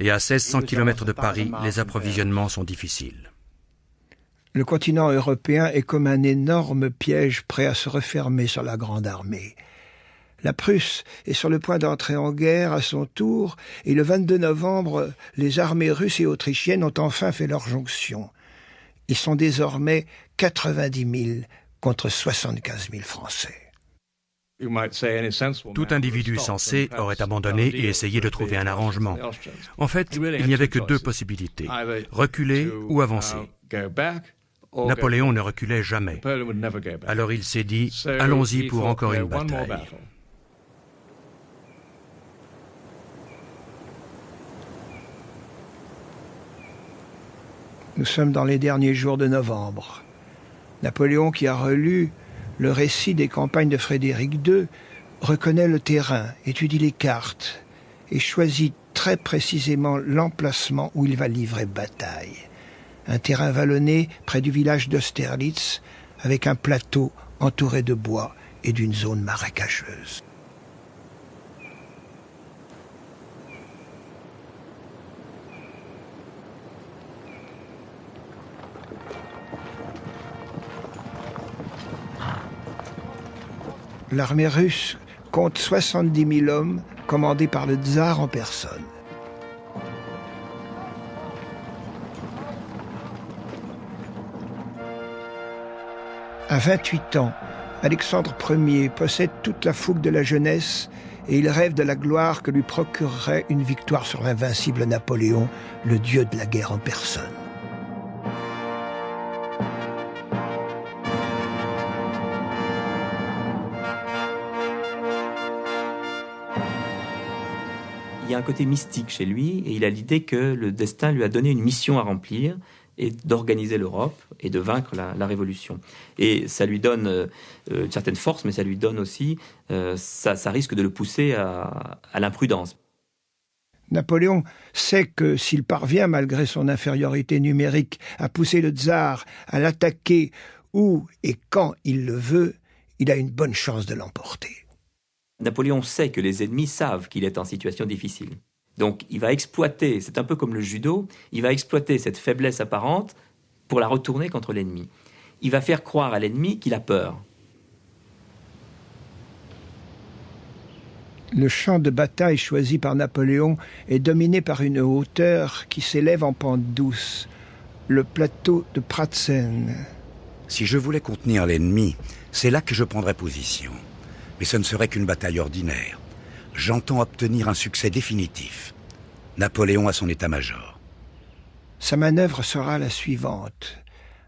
Et à 1600 km de Paris, les approvisionnements sont difficiles. Le continent européen est comme un énorme piège prêt à se refermer sur la Grande Armée. La Prusse est sur le point d'entrer en guerre à son tour, et le 22 novembre, les armées russes et autrichiennes ont enfin fait leur jonction. Ils sont désormais 90 000 contre 75 000 Français. Tout individu sensé aurait abandonné et essayé de trouver un arrangement. En fait, il n'y avait que deux possibilités, reculer ou avancer. Napoléon ne reculait jamais. Alors il s'est dit, allons-y pour encore une bataille. Nous sommes dans les derniers jours de novembre. Napoléon, qui a relu le récit des campagnes de Frédéric II, reconnaît le terrain, étudie les cartes et choisit très précisément l'emplacement où il va livrer bataille. Un terrain vallonné près du village d'Austerlitz, avec un plateau entouré de bois et d'une zone marécageuse. L'armée russe compte 70 000 hommes commandés par le tsar en personne. À 28 ans, Alexandre Ier possède toute la fougue de la jeunesse et il rêve de la gloire que lui procurerait une victoire sur l'invincible Napoléon, le dieu de la guerre en personne. Il y a un côté mystique chez lui et il a l'idée que le destin lui a donné une mission à remplir et d'organiser l'Europe et de vaincre la Révolution. Et ça lui donne une certaine force, mais ça lui donne aussi, ça risque de le pousser à l'imprudence. Napoléon sait que s'il parvient, malgré son infériorité numérique, à pousser le tsar à l'attaquer où et quand il le veut, il a une bonne chance de l'emporter. Napoléon sait que les ennemis savent qu'il est en situation difficile. Donc il va exploiter, c'est un peu comme le judo, il va exploiter cette faiblesse apparente pour la retourner contre l'ennemi. Il va faire croire à l'ennemi qu'il a peur. Le champ de bataille choisi par Napoléon est dominé par une hauteur qui s'élève en pente douce, le plateau de Pratzen. Si je voulais contenir l'ennemi, c'est là que je prendrais position. Mais ce ne serait qu'une bataille ordinaire. J'entends obtenir un succès définitif. Napoléon a son état-major. Sa manœuvre sera la suivante.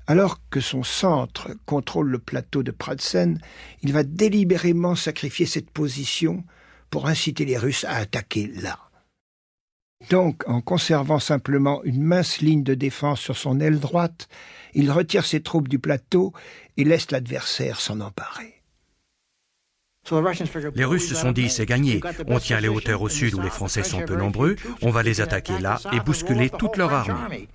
Alors que son centre contrôle le plateau de Pratzen, il va délibérément sacrifier cette position pour inciter les Russes à attaquer là. Donc, en conservant simplement une mince ligne de défense sur son aile droite, il retire ses troupes du plateau et laisse l'adversaire s'en emparer. Les Russes se sont dit, c'est gagné. On tient les hauteurs au sud où les Français sont peu nombreux, on va les attaquer là et bousculer toute leur armée.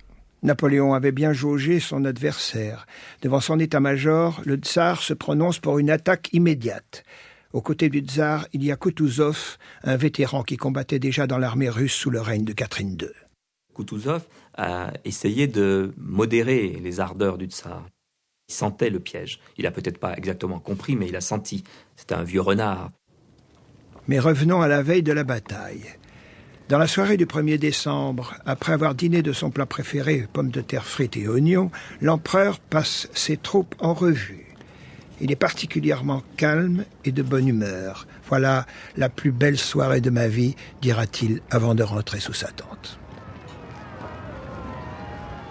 Napoléon avait bien jaugé son adversaire. Devant son état-major, le tsar se prononce pour une attaque immédiate. Aux côtés du tsar, il y a Koutouzov, un vétéran qui combattait déjà dans l'armée russe sous le règne de Catherine II. Koutouzov a essayé de modérer les ardeurs du tsar. Il sentait le piège. Il n'a peut-être pas exactement compris, mais il a senti. C'était un vieux renard. Mais revenons à la veille de la bataille. Dans la soirée du 1er décembre, après avoir dîné de son plat préféré, pommes de terre frites et oignons, l'empereur passe ses troupes en revue. Il est particulièrement calme et de bonne humeur. Voilà la plus belle soirée de ma vie, dira-t-il avant de rentrer sous sa tente.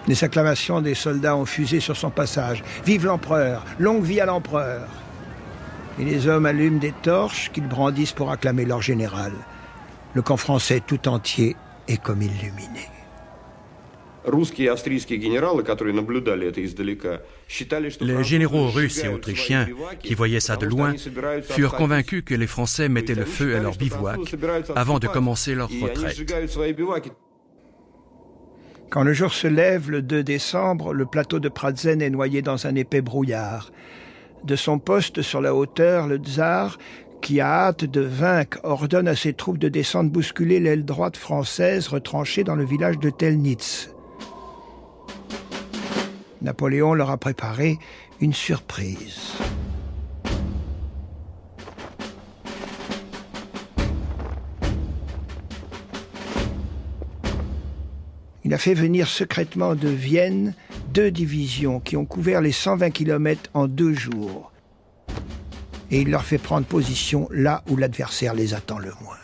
Les acclamations des soldats ont fusé sur son passage. « Vive l'empereur! Longue vie à l'empereur !» Et les hommes allument des torches qu'ils brandissent pour acclamer leur général. Le camp français tout entier est comme illuminé. Les généraux russes et autrichiens, qui voyaient ça de loin, furent convaincus que les Français mettaient le feu à leur bivouac avant de commencer leur retraite. Quand le jour se lève, le 2 décembre, le plateau de Pratzen est noyé dans un épais brouillard. De son poste sur la hauteur, le tsar, qui a hâte de vaincre, ordonne à ses troupes de descendre bousculer l'aile droite française retranchée dans le village de Telnitz. Napoléon leur a préparé une surprise. Il a fait venir secrètement de Vienne 2 divisions qui ont couvert les 120 km en 2 jours. Et il leur fait prendre position là où l'adversaire les attend le moins.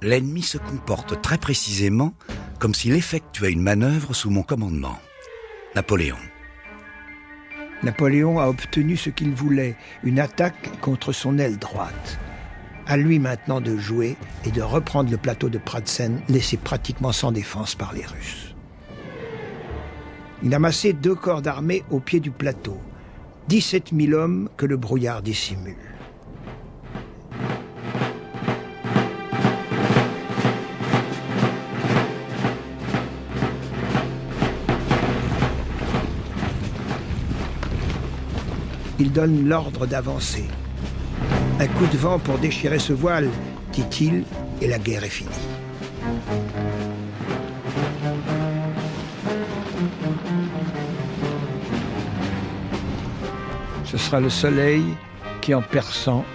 L'ennemi se comporte très précisément comme s'il effectuait une manœuvre sous mon commandement. Napoléon. Napoléon a obtenu ce qu'il voulait, une attaque contre son aile droite. À lui maintenant de jouer et de reprendre le plateau de Pratzen, laissé pratiquement sans défense par les Russes. Il a massé 2 corps d'armée au pied du plateau, 17 000 hommes que le brouillard dissimule. Il donne l'ordre d'avancer. Un coup de vent pour déchirer ce voile, dit-il, et la guerre est finie. Ce sera le soleil qui, en perçant,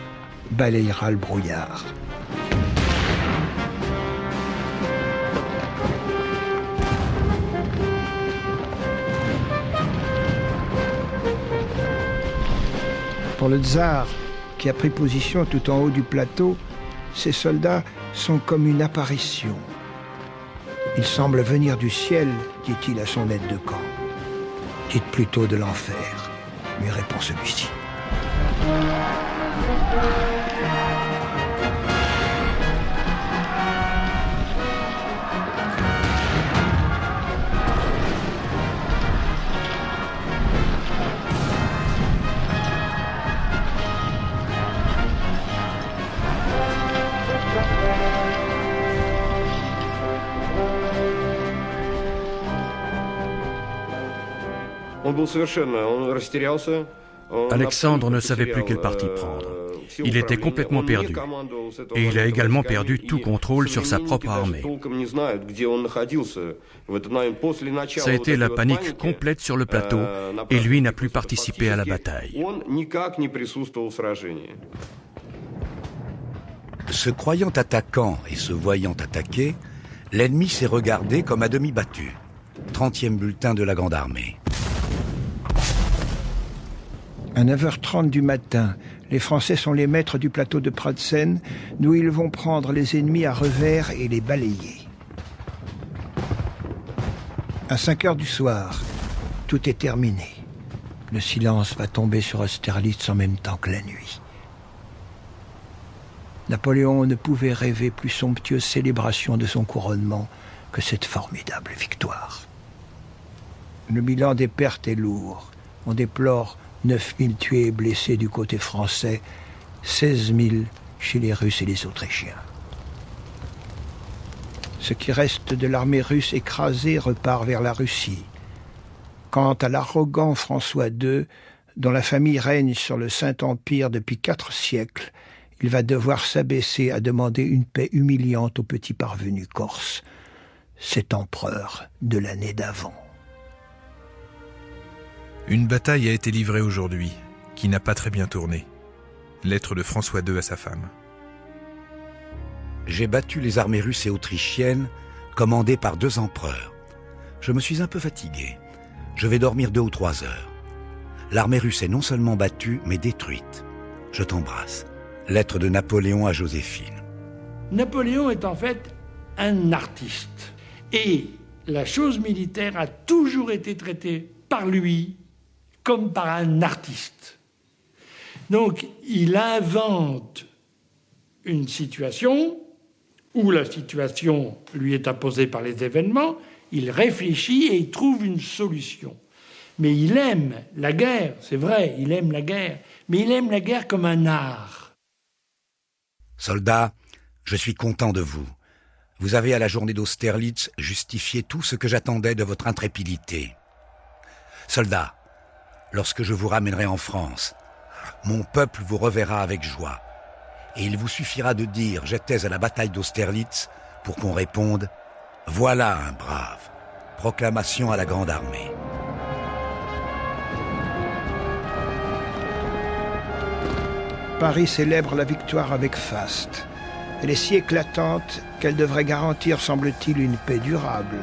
balayera le brouillard. Pour le tsar, qui a pris position tout en haut du plateau, ces soldats sont comme une apparition. Ils semblent venir du ciel, dit-il à son aide de camp. Dites plutôt de l'enfer, lui répond celui-ci. Alexandre ne savait plus quel parti prendre. Il était complètement perdu. Et il a également perdu tout contrôle sur sa propre armée. Ça a été la panique complète sur le plateau et lui n'a plus participé à la bataille. Se croyant attaquant et se voyant attaqué, l'ennemi s'est regardé comme à demi battu. 30e bulletin de la Grande Armée. À 9h30 du matin, les Français sont les maîtres du plateau de Pratzen, d'où ils vont prendre les ennemis à revers et les balayer. À 5h du soir, tout est terminé. Le silence va tomber sur Austerlitz en même temps que la nuit. Napoléon ne pouvait rêver plus somptueuse célébration de son couronnement que cette formidable victoire. Le bilan des pertes est lourd. On déplore 9 000 tués et blessés du côté français, 16 000 chez les Russes et les Autrichiens. Ce qui reste de l'armée russe écrasée repart vers la Russie. Quant à l'arrogant François II, dont la famille règne sur le Saint-Empire depuis 4 siècles, il va devoir s'abaisser à demander une paix humiliante au petit parvenu corse, cet empereur de l'année d'avant. Une bataille a été livrée aujourd'hui, qui n'a pas très bien tourné. Lettre de François II à sa femme. J'ai battu les armées russes et autrichiennes, commandées par 2 empereurs. Je me suis un peu fatigué. Je vais dormir 2 ou 3 heures. L'armée russe est non seulement battue, mais détruite. Je t'embrasse. Lettre de Napoléon à Joséphine. Napoléon est en fait un artiste. Et la chose militaire a toujours été traitée par lui comme par un artiste. Donc, il invente une situation où la situation lui est imposée par les événements, il réfléchit et il trouve une solution. Mais il aime la guerre, c'est vrai, il aime la guerre, mais il aime la guerre comme un art. Soldat, je suis content de vous. Vous avez à la journée d'Austerlitz justifié tout ce que j'attendais de votre intrépidité. Soldat, lorsque je vous ramènerai en France, mon peuple vous reverra avec joie. Et il vous suffira de dire « J'étais à la bataille d'Austerlitz » pour qu'on réponde « Voilà un brave ». Proclamation à la Grande Armée. Paris célèbre la victoire avec faste. Elle est si éclatante qu'elle devrait garantir, semble-t-il, une paix durable.